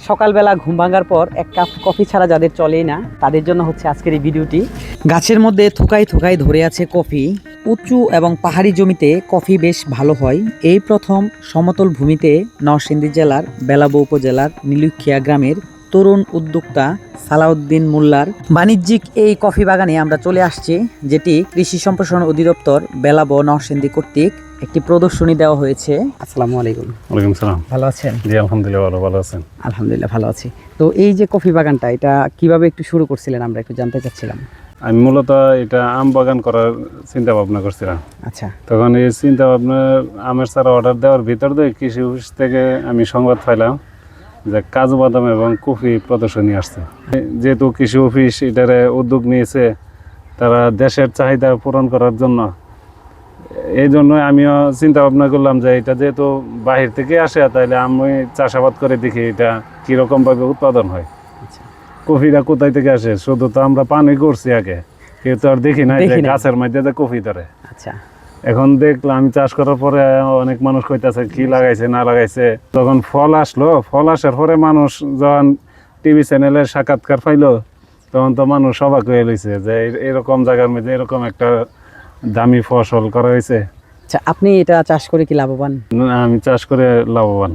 সকালবেলা ঘুম ভাঙার পর এক কাপ কফি ছাড়া যাদের চলেই না তাদের জন্য হচ্ছে আজকের এই ভিডিওটি। গাছের মধ্যে থোকায় থোকায় ধরে আছে কফি। উঁচু এবং পাহাড়ি জমিতে কফি বেশ ভালো হয়। এই প্রথম সমতল ভূমিতে নরসিংদী জেলার বেলাবো উপজেলার নীলুখিয়া গ্রামের তরুণ উদ্যোক্তা সালাউদ্দিন মোল্লার বাণিজ্যিক এই কফি বাগানে আমরা চলে আসছি, যেটি কৃষি সম্প্রসারণ অধিদপ্তর বেলাবো নরসিংদী কর্তৃক একটি প্রদর্শনী দেওয়া হয়েছে। আসসালামু আলাইকুম। ওয়ালাইকুম সালাম। ভালো আছেন? জি আলহামদুলিল্লাহ ভালো আছেন? আলহামদুলিল্লাহ ভালো আছি। তো এই যে কফি বাগানটা, এটা কিভাবে একটু শুরু করছিলেন আমরা একটু জানতে চাচ্ছিলাম। আমি মূলত এটা আম বাগান করার চিন্তা ভাবনা করছিলাম। আচ্ছা। তখন এই চিন্তা ভাবনা আমের চারা অর্ডার দেওয়ার ভিতর দিয়ে কৃষি অফিস থেকে আমি সংবাদ পাইলাম যে কাজু বাদাম এবং কফি প্রদর্শনী আসছে। যেহেতু কৃষি অফিস এটারে উদ্যোগ নিয়েছে তারা দেশের চাহিদা পূরণ করার জন্য, এই জন্য আমিও চিন্তা ভাবনা করলাম যে এটা যেহেতু বাহির থেকে আসে তাইলে আমি চাষাবাদ করে দেখি এটা কীরকমভাবে উৎপাদন হয়। কফিটা কোথায় থেকে আসে? শুধু তো আমরা পানি করছি আগে, কেউ তো আর দেখি না যে গাছের মধ্যে যে কফি ধরে। আচ্ছা। এখন দেখলাম আমি চাষ করার পরে অনেক মানুষ কইতাছে কি লাগাইছে না লাগাইছে। তখন ফল আসলো, ফল আসার পরে মানুষ যখন টিভি চ্যানেলের সাক্ষাৎকার পাইলো তখন তো মানুষ অবাক হয়ে লইছে যে এরকম জায়গার মধ্যে এরকম একটা দামি ফসল করা হয়েছে। আচ্ছা, আপনি এটা চাষ করে কি লাভবান? আমি চাষ করে লাভবান।